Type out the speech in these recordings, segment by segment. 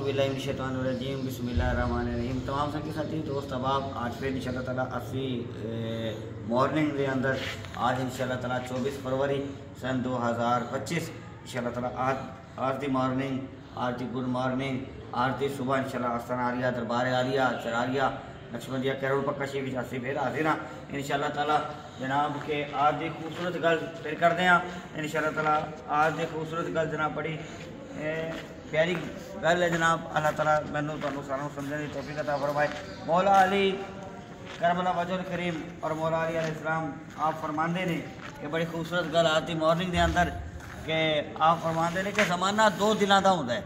बिल्लाहि मिनश शैतानिर रजीम बिस्मिल्लाहिर रहमानिर रहीम। तमाम संगी साथी दोस्त अहबाब, आज फिर इंशाअल्लाह ताला असली मॉर्निंग के अंदर आज इंशाअल्लाह ताला 24 फरवरी सन 2025 इंशाअल्लाह ताला आज दी मॉर्निंग, आज दी गुड मॉर्निंग, आज दी सुबह इंशाअल्लाह आस्ताना आलिया दरबार आलिया चरारिया नक्शबंदिया करोड़ पक्का शी भी जासी फिर हाजिर हाँ इंशाअल्लाह ताला जनाब के आज दी खूबसूरत गल फिर करते हैं इंशाअल्लाह ताला। आज दी खूबसूरत गल जनाब बड़ी प्यारी गल है जनाब। अल्लाह ताला मैनू तुहानू सानू समझने की तौफीक अता फरमाए। मौला अली करबला वजहुल करीम और मौला अली अलैहिस्सलाम आप फरमाते ने कि बड़ी खूबसूरत गल आज दी मॉर्निंग के अंदर कि आप फरमाते ने कि ज़माना 2 दिलों का होंदा है।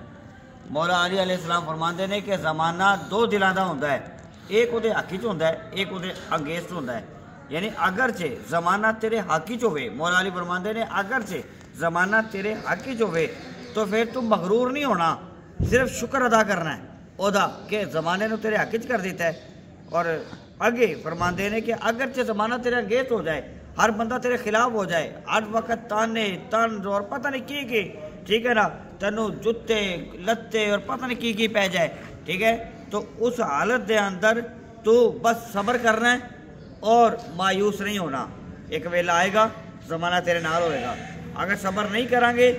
मौला अली अलैहिस्सलाम फरमाते ने कि ज़माना 2 दिलों का होंदा है, एक उहदे हक च होंदा है, एक उहदे अगेंस्ट होंदा है। यानी अगरचे ज़माना तेरे हक च होवे, मौला अली फरमाते ने अगरचे ज़माना तेरे हक च होवे तो फिर तू मगरूर नहीं होना, सिर्फ शुक्र अदा करना है ओदा कि ज़माने ने तेरे हक च कर दिता है। और आगे फरमाते ने कि अगरचे ज़माना तेरे अगेंस्ट हो जाए, हर बंदा तेरे खिलाफ हो जाए, हर वक्त ताने तंज और पता नहीं की ठीक है ना, तेनू जुत्ते लत्ते और पता नहीं की पै जाए, ठीक है। तो उस हालत के अंदर तू बस सब्र करना है और मायूस नहीं होना। एक वेला आएगा ज़माना तेरे नाल होएगा, अगर सब्र नहीं करांगे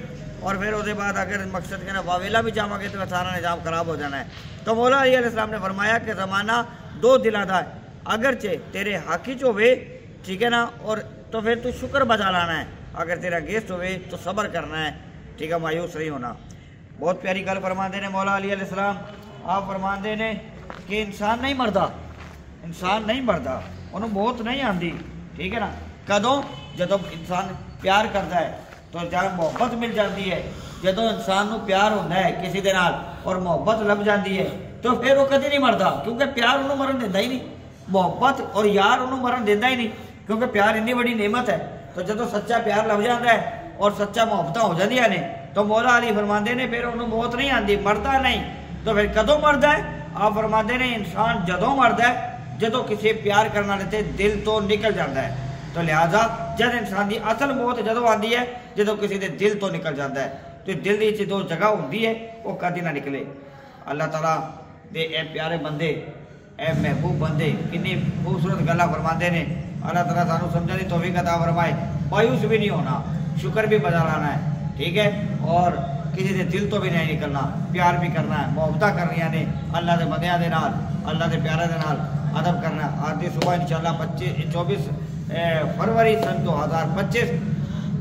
और फिर उसके बाद अगर मकसद के ना वावेला भी जावांगे तो सारा निज़ाम खराब हो जाना है। तो मौला अली अलैहिस्सलाम ने फरमाया कि ज़माना 2 दिलों का है, अगरचे तेरे हक च होवे ठीक है ना, और तो फिर तू शुक्र बजा लाना है, अगर तेरा अगेंस्ट होवे तो सब्र करना है, ठीक है, मायूस नहीं होना। बहुत प्यारी गल फरमाते ने मौला अली अलैहिस्सलाम। आप फरमाते ने कि इंसान नहीं मरदा, इंसान नहीं मरदा, उन्होंने मौत नहीं आती, ठीक है ना। कदों जदों इंसान प्यार करता है तो जब मोहब्बत मिल जाती है, जदों इंसान को प्यार होता है किसी के नाल और मोहब्बत लग जाती है तो फिर वो कभी नहीं मरदा, क्योंकि प्यार उन्होंने मरन देता ही नहीं, मोहब्बत और यार उन्होंने मरन देता ही नहीं, क्योंकि प्यार इतनी बड़ी नेमत है। तो जदों सच्चा प्यार लग जाता है और सच्चा मोहब्बत हो जाती ने तो मौला अली फरमाते ने फिर उन्होंने मौत नहीं आती, मरदा नहीं। तो फिर कदों मरदा है? आप फरमाते ने इंसान जदों मरदा है जदों किसी प्यार करने वाले ते दिल तो निकल जाता है। तो लिहाजा जब इंसान की असल मौत जदों आती है जदों किसी के दिल तो निकल जाता है, तो दिल की 2 जगह होती है वो कभी ना निकले। अल्लाह ताला दे ए प्यारे बंदे, ए महबूब बंदे कितनी खूबसूरत गल्लां फरमाते ने। अल्लाह ताला सानू समझने की तौफीक अता फरमाए। मायूस भी नहीं होना, शुक्र भी बजा लाना है, ठीक है, और किसी के दिल तो भी नहीं निकलना, प्यार भी करना है, मोहब्बत करनियां ने अल्लाह के बंदियां दे नाल, अल्लाह के प्यारे दे नाल अदब करना। आज की सुबह इंशाअल्लाह 24 फरवरी सन 2025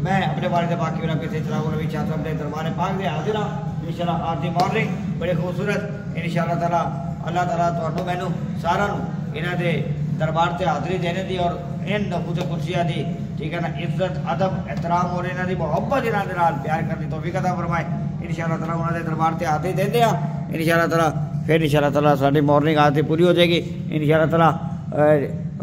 मैं अपने वालिद पाक की नबी से नबी शाह साहब के दरबार पाक दे हाजिर हाँ इंशाअल्लाह। आज की मॉर्निंग बड़ी खूबसूरत इंशाअल्लाह ताला अल्लाह ताला तुहानू मैनू सारा इन्हां दे दरबार से हाज़री देने की और इन नफूस कुर्सियाँ की, ठीक है ना, इज्जत अदब एहतराम और इन्हां दी मोहब्बत इन्हां दे नाल प्यार करने तौफीक अता फरमाए। इंशाअल्लाह ताला उन्हां दे दरबार से हाज़री देंदे आ इंशाअल्लाह ताला। फिर इंशाअल्लाह ताला साडी मॉर्निंग आज से पूरी हो जाएगी इंशाअल्लाह ताला।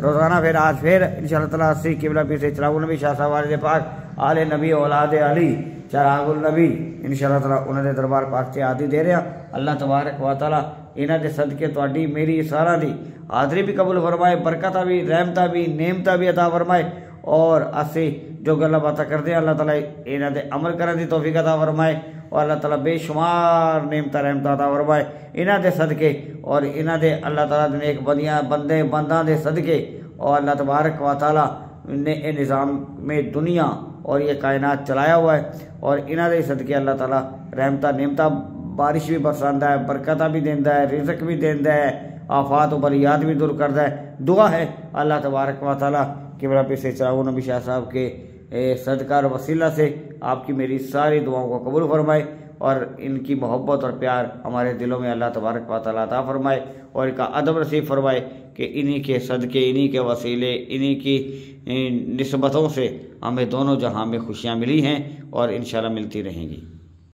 रोज़ाना फिर आज फिर इंशाअल्लाह ताला 80 किबला पीर से चिरागुल नबी शाह साहब वाले पाक आले नबी औलाद अली चिरागुल नबी इंशाअल्लाह ताला उन्हां दे दरबार पाक से हाज़री दे रहे हैं। अल्लाह तबारक व तआला इन्हां दे सदके तुहाडी मेरी सारा दी हाज़री भी कबूल फरमाए, बरकतां भी, रहमतां भी, नेमतां भी अता फरमाए। और असी जो गल्लां बातां करते हैं अल्लाह ताला इन्हां दे अमल करने की तौफीक अता फरमाए और अल्लाह ताला बेशुमार नेमतां रहमतां अता फरमाए इन्हां दे सदके और इन्हां दे अल्लाह ताला दे नेक बंदां दे सदके। और अल्लाह तबारक व तआला ने निज़ाम में दुनिया और ये कायनात चलाया हुआ है और इन्हां दे सदके अल्लाह ताला रहमतां नेमतां बारिश भी बरसांदा है, बरकतां भी देंदा है, रिज़्क भी देंदा है, आफात और बलियात भी दूर करता है। दुआ है अल्लाह तबारक व तआला कि मेरा पे से चिरागुल नबी शाह साहब के सदका और वसीला से आपकी मेरी सारी दुआओं को कबूल फरमाए और इनकी मोहब्बत और प्यार हमारे दिलों में अल्लाह तबारक व तआला अता फरमाए और इनका अदब नसीब फरमाए कि इन्हीं के सदके, इन्हीं के वसीले, इन्हीं की निस्बतों से हमें दोनों जहां में खुशियाँ मिली हैं और इंशाअल्लाह मिलती रहेंगी।